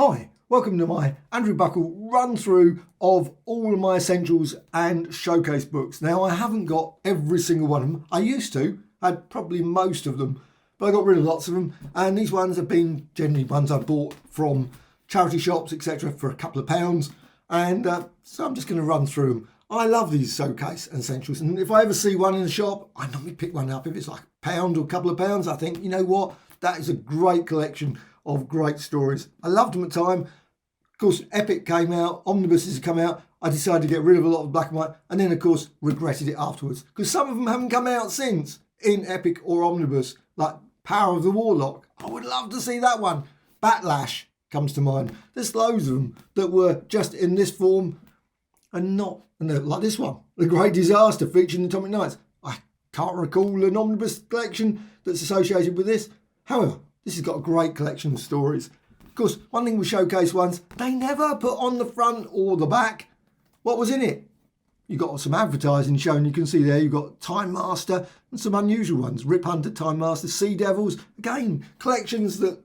Hi, welcome to my Andrew Buckle run through of all of my essentials and showcase books. Now, I haven't got every single one of them. I used to, I had probably most of them, but I got rid of lots of them. And these ones have been generally ones I bought from charity shops, etc. for a couple of pounds. And so I'm just going to run through them. I love these showcase essentials. And if I ever see one in the shop, I normally pick one up. If it's like a pound or a couple of pounds, I think, you know what? That is a great collection of great stories. I loved them at the time. Of course, Epic came out, Omnibuses have come out. I decided to get rid of a lot of black and white, and then of course regretted it afterwards because some of them haven't come out since in Epic or Omnibus, like Power of the Warlock. I would love to see that one. Batlash comes to mind. There's loads of them that were just in this form and not, and like this one, The Great Disaster featuring Atomic Knights. I can't recall an Omnibus collection that's associated with this. However, this has got a great collection of stories. Of course, one thing with showcase ones, they never put on the front or the back what was in it. You've got some advertising shown, you can see there, you've got Time Master and some unusual ones. Rip Hunter, Time Master, Sea Devils. Again, collections that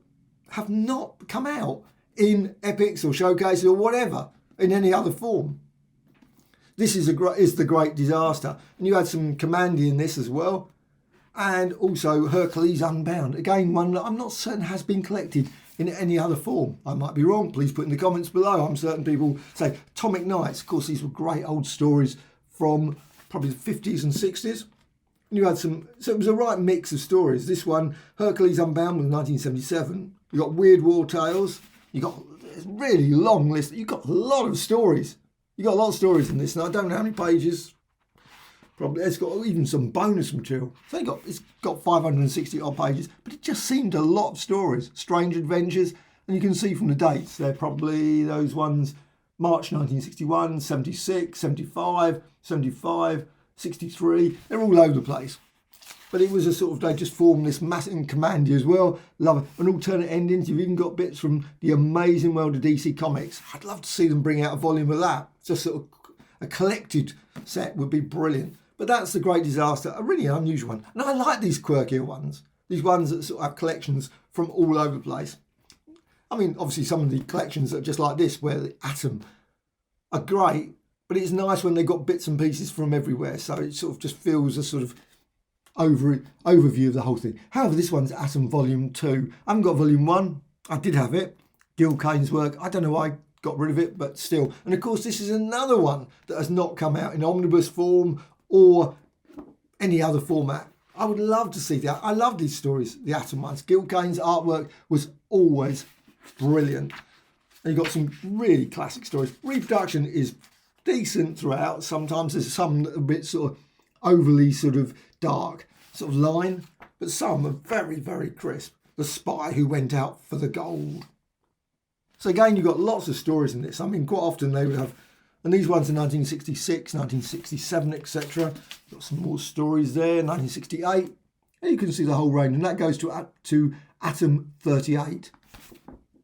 have not come out in Epics or showcases or whatever in any other form. This is the Great Disaster. And you had some Commandy in this as well. And also Hercules Unbound. Again, one that I'm not certain has been collected in any other form. I might be wrong. Please put in the comments below. I'm certain people say Atomic Knights. Of course, these were great old stories from probably the 50s and 60s. And you had some, so it was a right mix of stories. This one, Hercules Unbound, was 1977. You got Weird War Tales. You got a really long list. You got a lot of stories. You got a lot of stories in this, and I don't know how many pages. Probably it's got even some bonus material. So it's got 560 odd pages, but it just seemed a lot of stories. Strange Adventures, and you can see from the dates, they're probably those ones, March 1961, 76, 75, 75, 63. They're all over the place. But it was a sort of, they just formed this massive Commandy as well. Love it. And alternate endings. You've even got bits from the amazing world of DC Comics. I'd love to see them bring out a volume of that. Just sort of a collected set would be brilliant. But that's The Great Disaster, a really unusual one. And I like these quirkier ones. These ones that sort of have collections from all over the place. I mean, obviously some of the collections that are just like this, where the Atom are great, but it's nice when they've got bits and pieces from everywhere. So it sort of just feels a sort of overview of the whole thing. However, this one's Atom Volume 2. I haven't got Volume 1. I did have it. Gil Kane's work. I don't know why I got rid of it, but still. And of course, this is another one that has not come out in omnibus form or any other format. I would love to see that. I love these stories, the Atom ones. Gil Kane's artwork was always brilliant. And you've got some really classic stories. Reproduction is decent throughout. Sometimes there's some that are a bit sort of overly sort of dark sort of line, but some are very, very crisp. The Spy Who Went Out for the Gold. So again, you've got lots of stories in this. I mean, quite often they would have, and these ones are 1966, 1967, etc. Got some more stories there, 1968. And you can see the whole range, and that goes to Atom 38.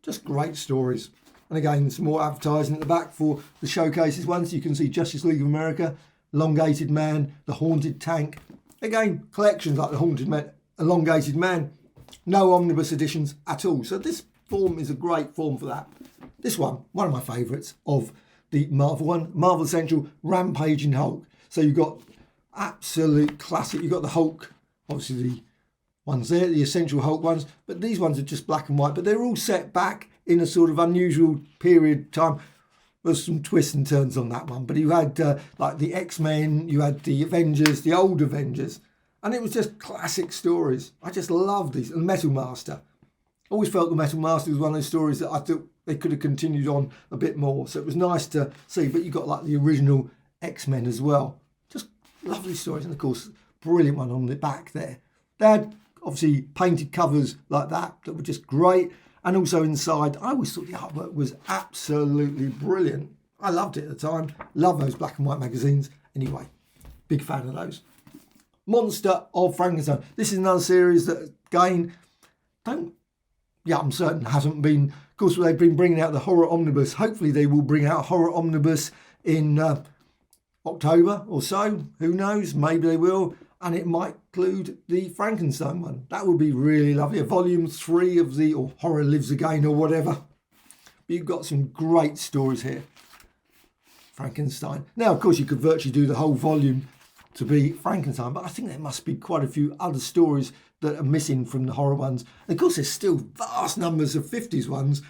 Just great stories. And again, some more advertising at the back for the showcases ones. You can see Justice League of America, Elongated Man, The Haunted Tank. Again, collections like The Haunted Man, Elongated Man. No omnibus editions at all. So this form is a great form for that. This one of my favourites of the Marvel one, Marvel Essential, Rampaging Hulk. So you've got absolute classic. You've got the Hulk, obviously the ones there, the Essential Hulk ones. But these ones are just black and white. But they're all set back in a sort of unusual period time. There's some twists and turns on that one. But you had like the XMen, you had the Avengers, the old Avengers. And it was just classic stories. I just love these. And Metal Master. Always felt the Metal Master was one of those stories that I thought they could have continued on a bit more. So it was nice to see. But you got like the original X-Men as well. Just lovely stories. And of course, brilliant one on the back there. They had obviously painted covers like that were just great. And also inside, I always thought the artwork was absolutely brilliant. I loved it at the time. Love those black and white magazines. Anyway, big fan of those. Monster of Frankenstein. This is another series that, again, I'm certain hasn't been. Of course, they've been bringing out the Horror Omnibus. Hopefully they will bring out Horror Omnibus in October or so. Who knows? Maybe they will. And it might include the Frankenstein one. That would be really lovely. A volume 3 of the, or Horror Lives Again or whatever. but you've got some great stories here. Frankenstein. Now, of course, you could virtually do the whole volume to be Frankenstein, but I think there must be quite a few other stories that are missing from the horror ones. And of course, there's still vast numbers of 50s ones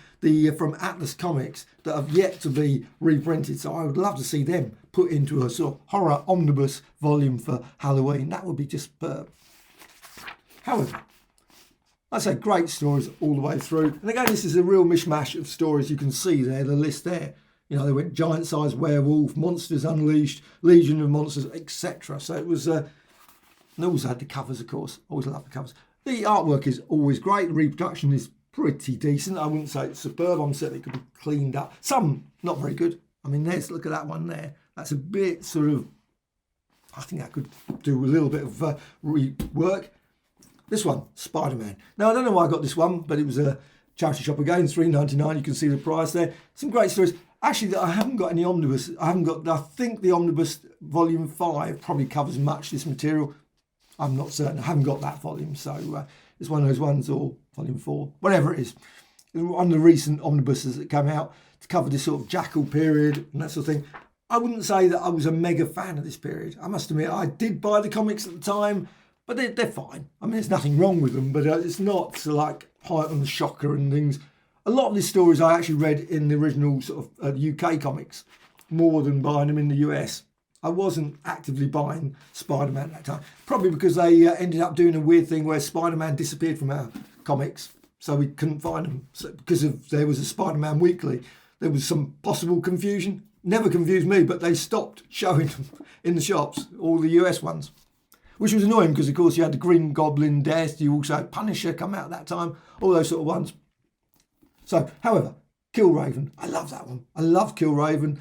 from Atlas Comics that have yet to be reprinted. So I would love to see them put into a sort of horror omnibus volume for Halloween. That would be just superb. However, I say great stories all the way through. And again, this is a real mishmash of stories. You can see there, the list there. You know, they went giant-sized werewolf, monsters unleashed, legion of monsters, etc. So it was, and they also had the covers, of course. Always love the covers. The artwork is always great. The reproduction is pretty decent. I wouldn't say it's superb. I'm certain it could be cleaned up. Some not very good. I mean, look at that one there. That's a bit sort of, I think I could do a little bit of rework. This one, SpiderMan. Now, I don't know why I got this one, but it was a charity shop again, $3.99. You can see the price there. Some great stories. Actually, I haven't got any omnibus. I think the omnibus volume 5 probably covers much this material. I'm not certain. I haven't got that volume. So it's one of those ones, or volume 4, whatever it is. One of the recent omnibuses that came out to cover this sort of Jackal period and that sort of thing. I wouldn't say that I was a mega fan of this period. I must admit, I did buy the comics at the time, but they're fine. I mean, there's nothing wrong with them, but it's not like Height on the Shocker and things. A lot of these stories I actually read in the original sort of UK comics, more than buying them in the US. I wasn't actively buying Spider-Man at that time, probably because they ended up doing a weird thing where Spider-Man disappeared from our comics, so we couldn't find them. So, because there was a Spider-Man weekly, there was some possible confusion. Never confused me, but they stopped showing them in the shops, all the US ones, which was annoying because, of course, you had the Green Goblin death, you also had Punisher come out at that time, all those sort of ones. So, however, Killraven, I love that one. I love Killraven.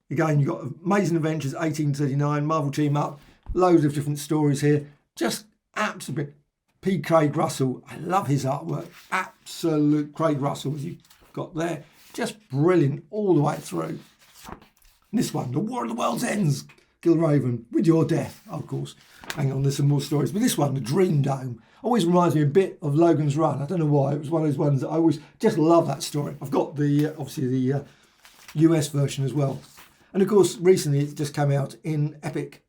Again, you've got Amazing Adventures 1839, Marvel Team Up, loads of different stories here. Just absolute P. Craig Russell. I love his artwork. Absolute Craig Russell, as you've got there. Just brilliant all the way through. And this one, The War of the World's Ends, Killraven, with your death, of course. Hang on, there's some more stories. But this one, The Dream Dome, always reminds me a bit of Logan's Run. I don't know why. It was one of those ones that I always just love that story. I've got the obviously the US version as well. And of course, recently it just came out in Epic,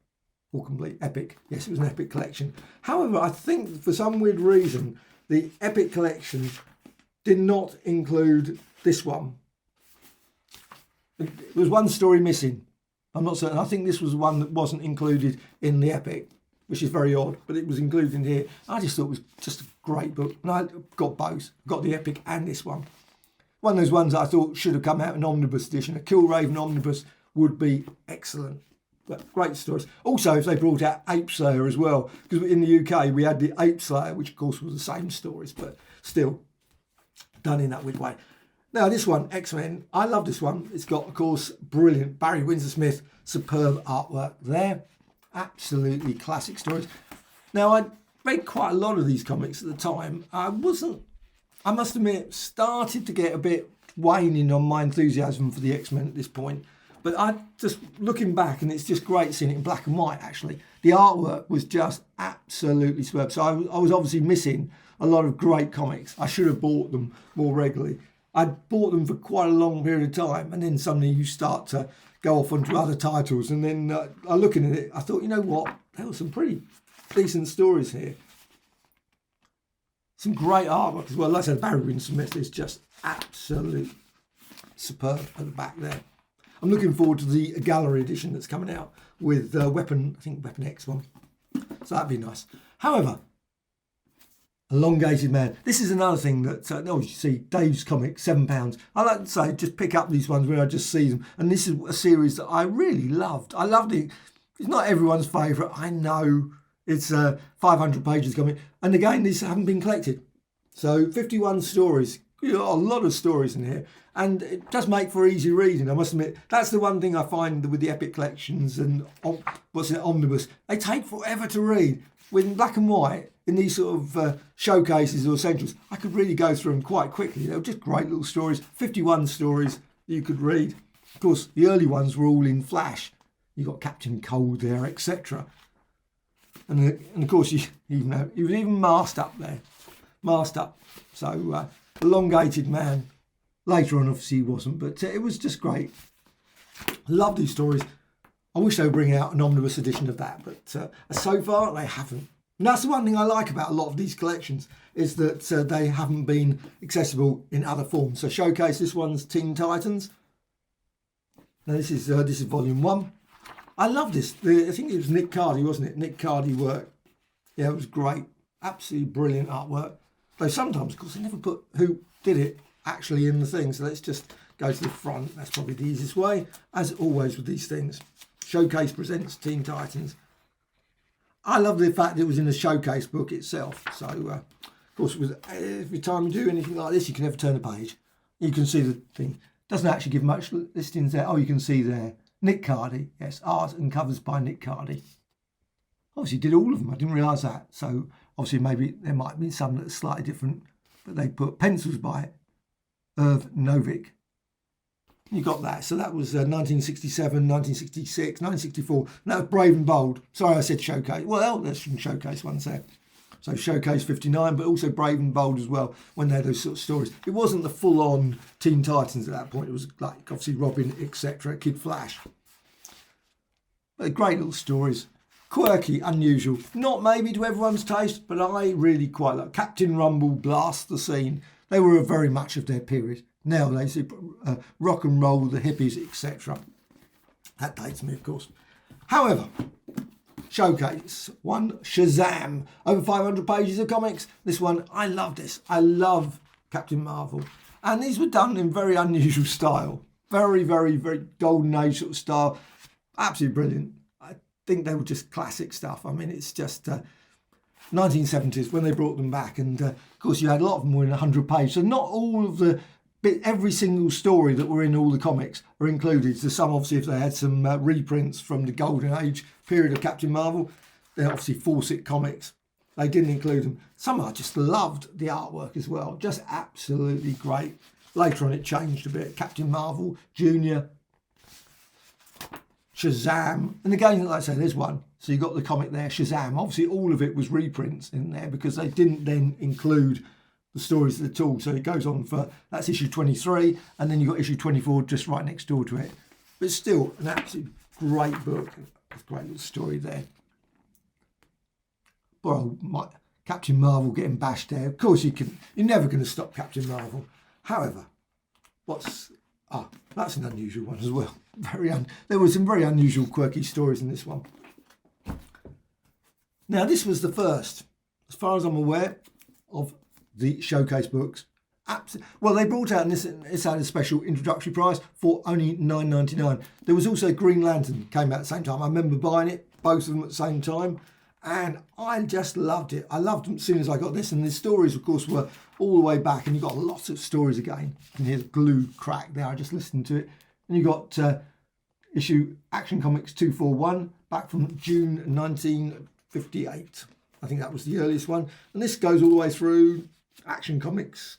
or complete Epic. Yes, it was an Epic collection. However, I think for some weird reason, the Epic collection did not include this one. There was one story missing. I'm not certain. I think this was one that wasn't included in the Epic, which is very odd, but it was included in here. I just thought it was just a great book. And I got both. Got the Epic and this one. One of those ones that I thought should have come out in omnibus edition. A Killraven omnibus would be excellent. But great stories. Also, if they brought out Ape Slayer as well, because in the UK we had the Ape Slayer, which of course was the same stories, but still done in that weird way. Now this one, XMen, I love this one. It's got, of course, brilliant Barry Windsor-Smith, superb artwork there. Absolutely classic stories. Now, I read quite a lot of these comics at the time. I must admit, started to get a bit waning on my enthusiasm for the X-Men at this point. But I just, looking back, and it's just great seeing it in black and white, actually. The artwork was just absolutely superb. So I was obviously missing a lot of great comics. I should have bought them more regularly. I'd bought them for quite a long period of time, and then suddenly you start to go off onto other titles. And then I looking at it, I thought, you know what? There were some pretty decent stories here. Some great artwork as well. Like I said, Barry Windsor-Smith is just absolutely superb at the back there. I'm looking forward to the gallery edition that's coming out with Weapon X one. So that'd be nice. However, Elongated Man. This is another thing that, you see, Dave's Comics, £7. I like to say, just pick up these ones where I just see them. And this is a series that I really loved. I loved it. It's not everyone's favourite. I know it's 500 pages coming. And again, these haven't been collected. So 51 stories. You know, a lot of stories in here. And it does make for easy reading, I must admit. That's the one thing I find with the Epic collections and Omnibus. They take forever to read. With black and white, in these sort of showcases or essentials, I could really go through them quite quickly. They were just great little stories. 51 stories you could read. Of course, the early ones were all in Flash. You got Captain Cold there, etc. And of course, he was even masked up there. Masked up. So, Elongated Man. Later on, obviously, he wasn't, but it was just great. Love these stories. I wish they would bring out an omnibus edition of that, but so far they haven't. And that's the one thing I like about a lot of these collections, is that they haven't been accessible in other forms. So Showcase, this one's Teen Titans. Now this is volume 1. I love this. I think it was Nick Cardy, wasn't it? Nick Cardy work. Yeah, it was great. Absolutely brilliant artwork. Though sometimes, of course, they never put who did it actually in the thing. So let's just go to the front. That's probably the easiest way, as always with these things. Showcase presents Teen Titans. I love the fact that it was in the Showcase book itself. So, of course, with every time you do anything like this, you can never turn a page. You can see the thing. Doesn't actually give much listings there. Oh, you can see there. Nick Cardy. Yes, art and covers by Nick Cardy. Obviously did all of them. I didn't realise that. So, obviously, maybe there might be some that are slightly different. But they put pencils by Irv Novick. You got that. So that was 1967, 1966, 1964. And that was Brave and Bold. Sorry, I said Showcase. Well, there's some Showcase ones there. So Showcase 59, but also Brave and Bold as well, when they had those sort of stories. It wasn't the full-on Teen Titans at that point. It was like, obviously, Robin, etc., Kid Flash. But great little stories. Quirky, unusual. Not maybe to everyone's taste, but I really quite like Captain Rumble, Blast the Scene. They were very much of their period. Nowadays, rock and roll, the hippies, etc. That dates me, of course. However, Showcase one, Shazam, over 500 pages of comics. This one, I love this. I love Captain Marvel. And these were done in very unusual style. Very, very, very golden age sort of style. Absolutely brilliant. I think they were just classic stuff. I mean, it's just 1970s when they brought them back. And of course, you had a lot of them were in 100 pages. So not all of the every single story that were in all the comics are included. So some, obviously, if they had some reprints from the golden age period of Captain Marvel, they're obviously Fawcett comics. They didn't include them. Some I just loved the artwork as well. Just absolutely great. Later on it changed a bit. Captain Marvel, Junior, Shazam. And again, like I say, there's one. So you got the comic there, Shazam. Obviously all of it was reprints in there because they didn't then include the stories at all. So it goes on for, that's issue 23, and then you've got issue 24 just right next door to it. But still an absolute great book. A great little story there. Well, Captain Marvel getting bashed there. Of course you're never going to stop Captain Marvel. However, that's an unusual one as well. There were some very unusual, quirky stories in this one. Now this was the first, as far as I'm aware, of the Showcase books. Well, they brought out, and this had a special introductory price for only $9.99. There was also Green Lantern, came out at the same time. I remember buying it, both of them at the same time, and I just loved it. I loved them as soon as I got this, and the stories, of course, were all the way back, and you got lots of stories again. You can hear the glue crack there, I just listened to it. And you got issue Action Comics 241, back from June 1958. I think that was the earliest one. And this goes all the way through Action Comics,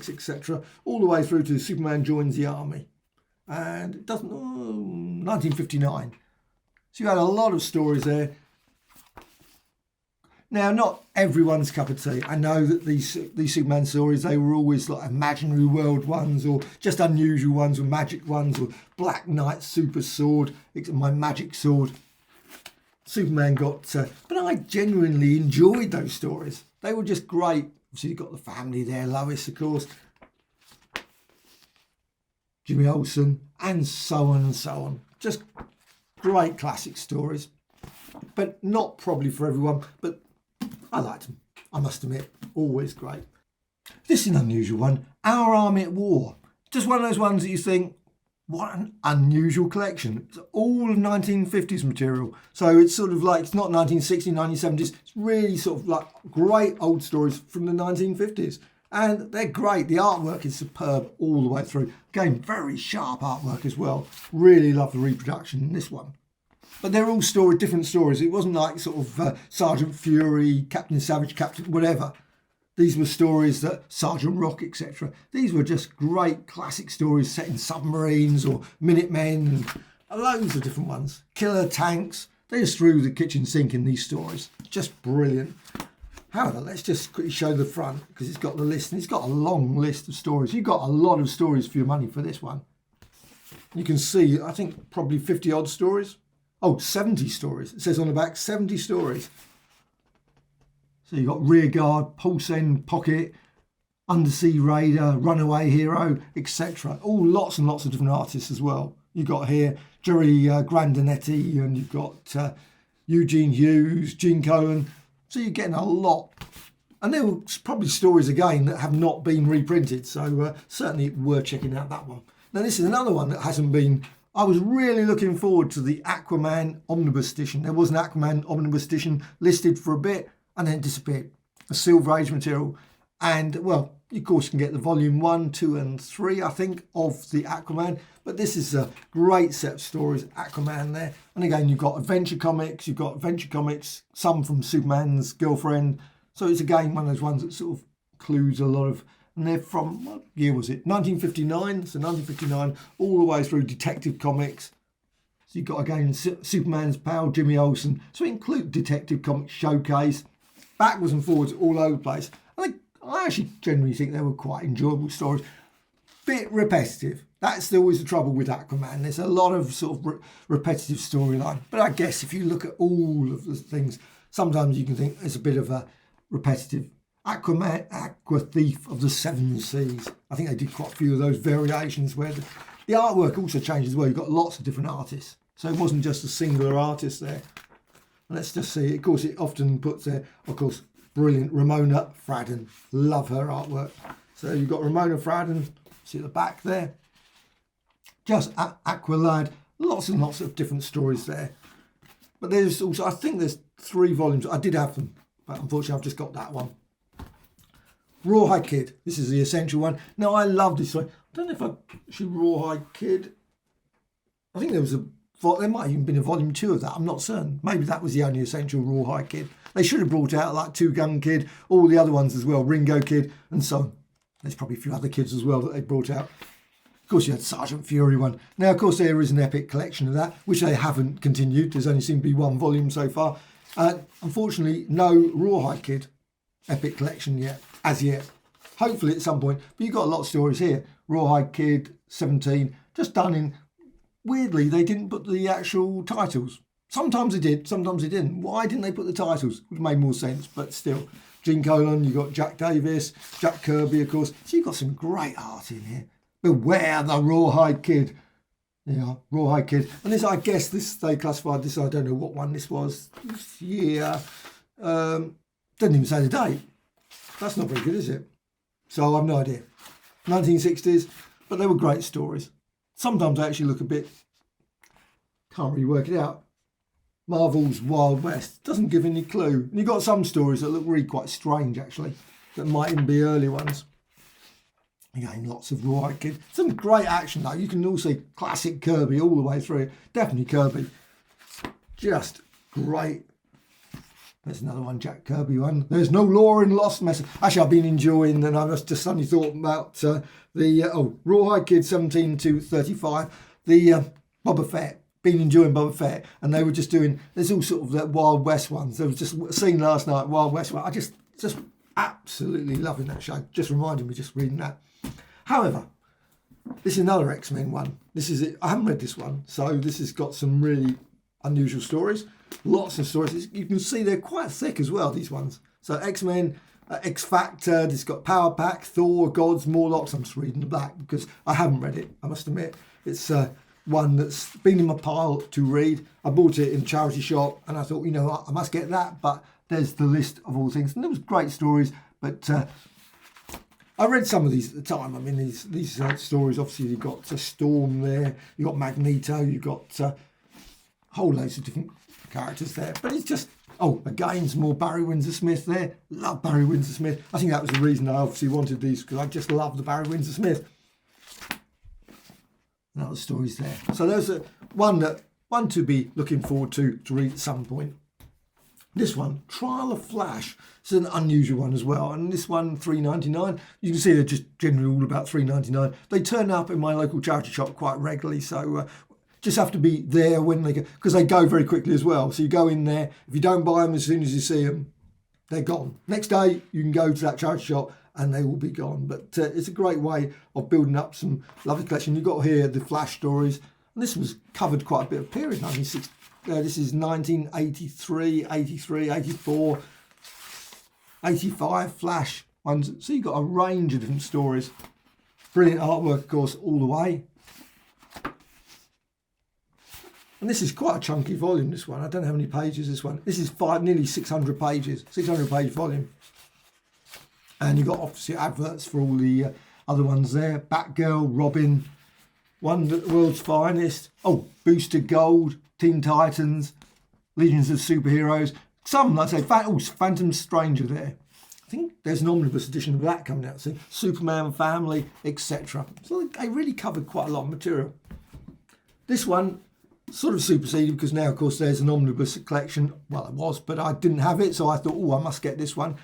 etc., all the way through to Superman joins the army. And it doesn't, 1959. So you had a lot of stories there. Now, not everyone's cup of tea. I know that these Superman stories, they were always like imaginary world ones, or just unusual ones, or magic ones, or Black Knight super sword, my magic sword. Superman got, but I genuinely enjoyed those stories. They were just great. So you've got the family there, Lois, of course, Jimmy Olsen, and so on and so on. Just great classic stories, but not probably for everyone, but I liked them, I must admit, always great. This is an unusual one, Our Army at War. Just one of those ones that you think, what an unusual collection. It's all 1950s material. So it's sort of like, it's not 1960s, 1970s. It's really sort of like great old stories from the 1950s. And they're great. The artwork is superb all the way through. Again, very sharp artwork as well. Really love the reproduction in this one. But they're all different stories. It wasn't like sort of Sergeant Fury, Captain Savage, Captain whatever. These were stories that Sergeant Rock, etc. These were just great classic stories set in submarines or Minutemen, and loads of different ones. Killer tanks. They just threw the kitchen sink in these stories. Just brilliant. However, let's just quickly show the front because it's got the list and it's got a long list of stories. You've got a lot of stories for your money for this one. You can see, I think, probably 50 odd stories. Oh, 70 stories. It says on the back, 70 stories. So you've got Rearguard, Pulse End, Pocket, Undersea Raider, Runaway Hero, etc. All lots and lots of different artists as well. You've got here Jerry Grandinetti, and you've got Eugene Hughes, Gene Colan. So you're getting a lot. And there were probably stories again that have not been reprinted. So certainly worth checking out that one. Now this is another one that hasn't been. I was really looking forward to the Aquaman Omnibus edition. There was an Aquaman Omnibus edition listed for a bit and then it disappeared. A Silver Age material. And well, of course you can get the volume 1, 2 and 3, I think, of the Aquaman. But this is a great set of stories, Aquaman there. And again, you've got adventure comics, some from Superman's girlfriend. So it's again one of those ones that sort of includes a lot of, and they're from, what year was it? 1959. So 1959 all the way through Detective Comics. So you've got again Superman's pal, Jimmy Olsen. So it includes Detective Comics Showcase, backwards and forwards all over the place. I actually generally think they were quite enjoyable stories. Bit repetitive. That's always the trouble with Aquaman. There's a lot of sort of repetitive storyline. But I guess if you look at all of the things, sometimes you can think it's a bit of a repetitive. Aquaman, Aqua Thief of the Seven Seas. I think they did quite a few of those variations where the artwork also changed as well. You've got lots of different artists. So it wasn't just a singular artist there. Let's just see. Of course, it often puts there, of course, brilliant Ramona Fradden. Love her artwork. So you've got Ramona Fradden. See at the back there. Just Aqualad. Lots and lots of different stories there. But there's also, I think there's 3 volumes. I did have them, but unfortunately I've just got that one. Rawhide Kid. This is the essential one. Now I love this one. I don't know if I should Rawhide Kid. I think there might have even been a volume 2 of that. I'm not certain. Maybe that was the only essential Rawhide Kid. They should have brought out like Two Gun Kid, all the other ones as well, Ringo Kid, and so on. There's probably a few other kids as well that they brought out. Of course, you had Sergeant Fury one. Now, of course, there is an epic collection of that, which they haven't continued. There's only seemed to be 1 volume so far. Unfortunately, no Rawhide Kid epic collection yet, as yet. Hopefully at some point. But you've got a lot of stories here. Rawhide Kid, 17, just done in. Weirdly, they didn't put the actual titles. Sometimes they did, sometimes they didn't. Why didn't they put the titles? Would have made more sense, but still. Gene Colan, you've got Jack Davis, Jack Kirby, of course. So you've got some great art in here. Beware the Rawhide Kid. Yeah, Rawhide Kid. And this, I guess, they classified this, I don't know what one this was. This year. Doesn't even say the date. That's not very good, is it? So I've no idea. 1960s, but they were great stories. Sometimes I actually look a bit, can't really work it out. Marvel's Wild West doesn't give any clue. And you've got some stories that look really quite strange, actually, that might even be early ones. Again, lots of Rawhide Kid. Some great action, though. You can also see classic Kirby all the way through. Definitely Kirby. Just great. There's another one, Jack Kirby one. There's no law in Lost Message. Actually, I've been enjoying, and I just suddenly thought about Rawhide Kid 17 to 35. The Boba Fett. Been enjoying Boba Fett, and they were just doing. There's all sort of that Wild West ones. There was just a scene last night, Wild West one. I just absolutely loving that show. Just reminded me, just reading that. However, this is another X-Men one. This is it. I haven't read this one, so this has got some really unusual stories. Lots of stories. You can see they're quite thick as well, these ones. So X-Men, X-Factor, it's got Power Pack, Thor, Gods, Morlocks. I'm just reading the back because I haven't read it, I must admit. It's one that's been in my pile to read. I bought it in a charity shop and I thought, you know what, I must get that. But there's the list of all things. And there was great stories, but I read some of these at the time. I mean, these stories, obviously you've got Storm there, you've got Magneto, you've got whole loads of different characters there. But it's just, again, some more Barry Windsor Smith there. Love Barry Windsor Smith. I think that was the reason I obviously wanted these, because I just love the Barry Windsor Smith. And other stories there. So there's one to be looking forward to read at some point. This one, Trial of Flash. It's an unusual one as well. And this one, $3.99. You can see they're just generally all about $3.99. They turn up in my local charity shop quite regularly. So just have to be there when they go, because they go very quickly as well. So you go in there. If you don't buy them as soon as you see them, they're gone. Next day, you can go to that charity shop and they will be gone. But it's a great way of building up some lovely collection. You've got here the Flash stories. And this was covered quite a bit of period. This is 1983, 83, 84, 85 Flash ones. So you've got a range of different stories. Brilliant artwork, of course, all the way. And this is quite a chunky volume, this one. I don't know how many pages this one. This is nearly 600 pages, 600 page volume. And you've got obviously adverts for all the other ones there. Batgirl, Robin, World's Finest. Oh, Booster Gold, Teen Titans, Legions of Superheroes. Some, like I say, Phantom Stranger there. I think there's an omnibus edition of that coming out soon. Superman Family, etc. So they really covered quite a lot of material. This one sort of superseded because now, of course, there's an omnibus collection. Well, it was, but I didn't have it, so I thought, oh, I must get this one.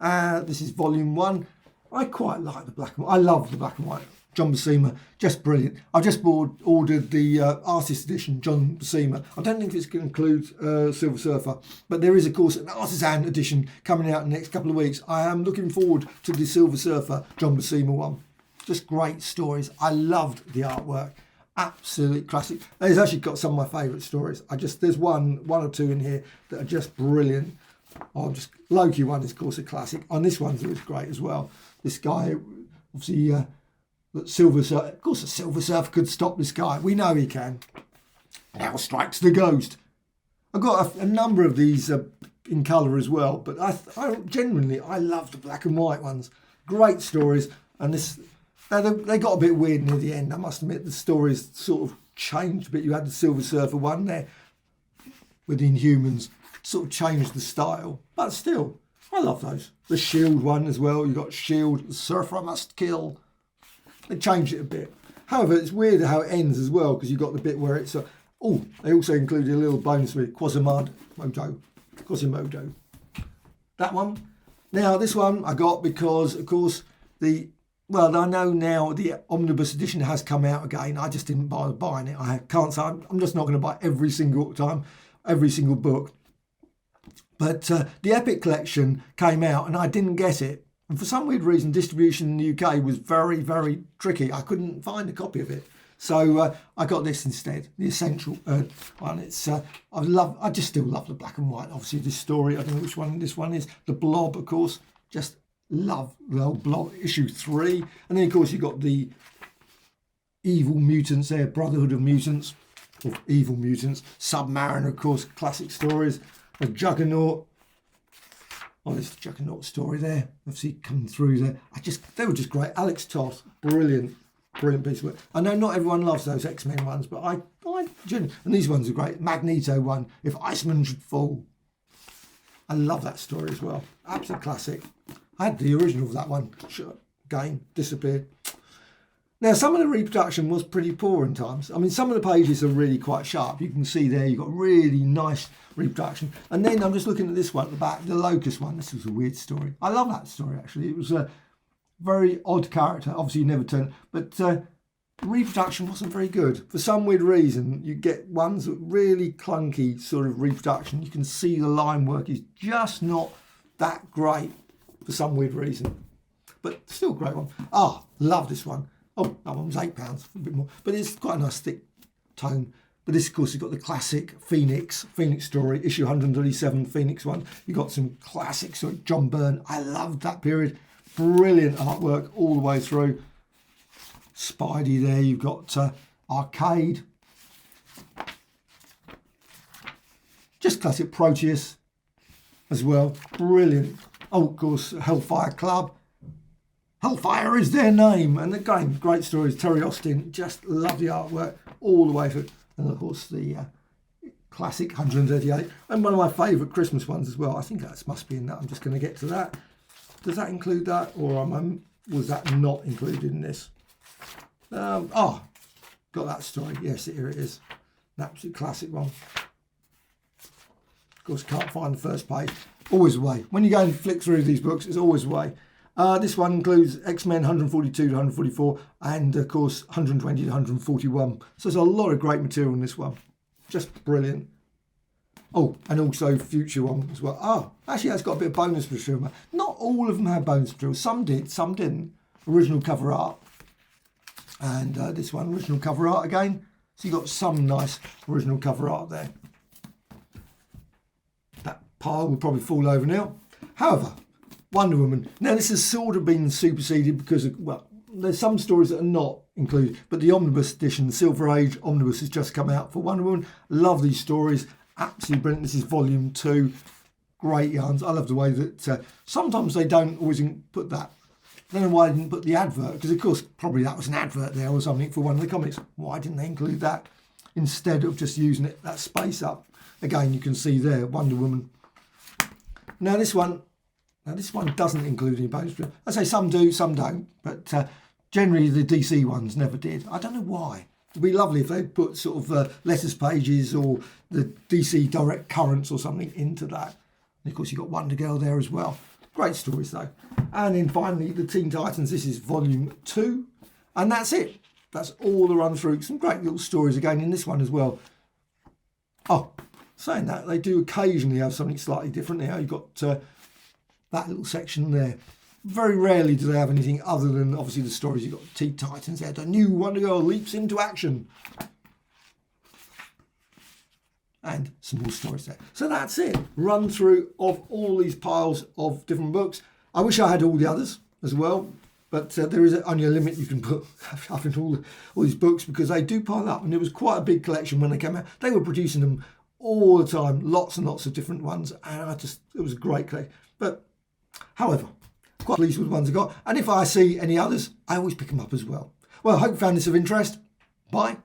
This is volume 1. I quite like the black and white. I love the black and white. John Buscema, just brilliant. I've just ordered the artist edition, John Buscema. I don't think it's going to include Silver Surfer, but there is, of course, an artisan edition coming out in the next couple of weeks. I am looking forward to the Silver Surfer, John Buscema one. Just great stories. I loved the artwork. Absolute classic. It's actually got some of my favourite stories. There's one or two in here that are just brilliant. Loki one is, of course, a classic. And this one's always great as well. This guy, obviously, Silver Surfer. Of course, a Silver Surfer could stop this guy. We know he can. Now strikes the ghost. I've got a number of these in colour as well, but I genuinely love the black and white ones. Great stories, and they got a bit weird near the end. I must admit, the stories sort of changed a bit. You had the Silver Surfer one there with Inhumans, sort of changed the style, but still, I love those. The Shield one as well. You got Shield, the Surfer Must Kill. They changed it a bit. However, it's weird how it ends as well, because you've got the bit where it's they also included a little bonus with Quasimodo. That one. Now this one I got because, of course, I know now the omnibus edition has come out again. I just didn't bother buying it. I can't say I'm just not going to buy every single book. But the Epic collection came out and I didn't get it. And for some weird reason, distribution in the UK was very, very tricky. I couldn't find a copy of it. So I got this instead, the Essential one. I just still love the black and white. Obviously, this story, I don't know which one this one is. The Blob, of course, just love the old Blob, issue 3. And then, of course, you've got the Evil Mutants there, Brotherhood of Mutants, or Evil Mutants. Submariner, of course, classic stories. A Juggernaut. Oh, there's the Juggernaut story there. Obviously, coming through there. They were just great. Alex Toth, brilliant piece of work. I know not everyone loves those XMen ones, but I genuinely, and these ones are great. Magneto one, If Iceman Should Fall. I love that story as well. Absolute classic. I had the original of that one. Game disappeared. Now, some of the reproduction was pretty poor in times. I mean, some of the pages are really quite sharp. You can see there you've got really nice reproduction. And then I'm just looking at this one at the back, the Locust one. This was a weird story. I love that story, actually. It was a very odd character. Obviously, you never turn, but reproduction wasn't very good. For some weird reason, you get ones that really clunky sort of reproduction. You can see the line work is just not that great for some weird reason. But still a great one. Love this one. Oh, that one was £8, a bit more. But it's quite a nice thick tone. But this, of course, you've got the classic Phoenix story, issue 137, Phoenix one. You've got some classics, so John Byrne. I loved that period. Brilliant artwork all the way through. Spidey there. You've got Arcade. Just classic Proteus as well. Brilliant. Oh, of course, Hellfire Club. Hellfire is their name. And again, great stories. Terry Austin, just love the artwork all the way through. And of course, the classic 138. And one of my favourite Christmas ones as well. I think that must be in that. I'm just going to get to that. Does that include that? Or was that not included in this? Got that story. Yes, here it is. An absolute classic one. Of course, can't find the first page. Always a way. When you go and flick through these books, it's always a way. This one includes X-Men 142 to 144 and, of course, 120 to 141. So there's a lot of great material in this one. Just brilliant. Oh, and also future one as well. Oh, actually that's got a bit of bonus material. Not all of them had bonus material. Some did, some didn't. Original cover art. And this one, original cover art again. So you've got some nice original cover art there. That pile will probably fall over now. However, Wonder Woman. Now this has sort of been superseded because of, well, there's some stories that are not included, but the Omnibus edition, the Silver Age Omnibus, has just come out for Wonder Woman. Love these stories. Absolutely brilliant. This is volume 2. Great yarns. I love the way that sometimes they don't always put that. I don't know why they didn't put the advert, because of course probably that was an advert there or something for one of the comics. Why didn't they include that instead of just using it, that space up? Again, you can see there, Wonder Woman. Now this one doesn't include any bonus material. I say some do, some don't, but generally the DC ones never did. I don't know why. It'd be lovely if they put sort of letters pages or the DC Direct Currents or something into that. And of course you've got Wonder Girl there as well. Great stories though. And then finally the Teen Titans. This is volume 2. And that's it. That's all the run through. Some great little stories again in this one as well. Oh, saying that, they do occasionally have something slightly different now. You've got that little section there. Very rarely do they have anything other than obviously the stories. You've got Teen Titans there. The new Wonder Girl leaps into action. And some more stories there. So that's it. Run through of all these piles of different books. I wish I had all the others as well, but there is only a limit you can put having all these books, because they do pile up. And it was quite a big collection when they came out. They were producing them all the time, lots and lots of different ones, and it was a great collection. But however, quite pleased with the ones I got. And if I see any others, I always pick them up as well. Well, I hope you found this of interest. Bye.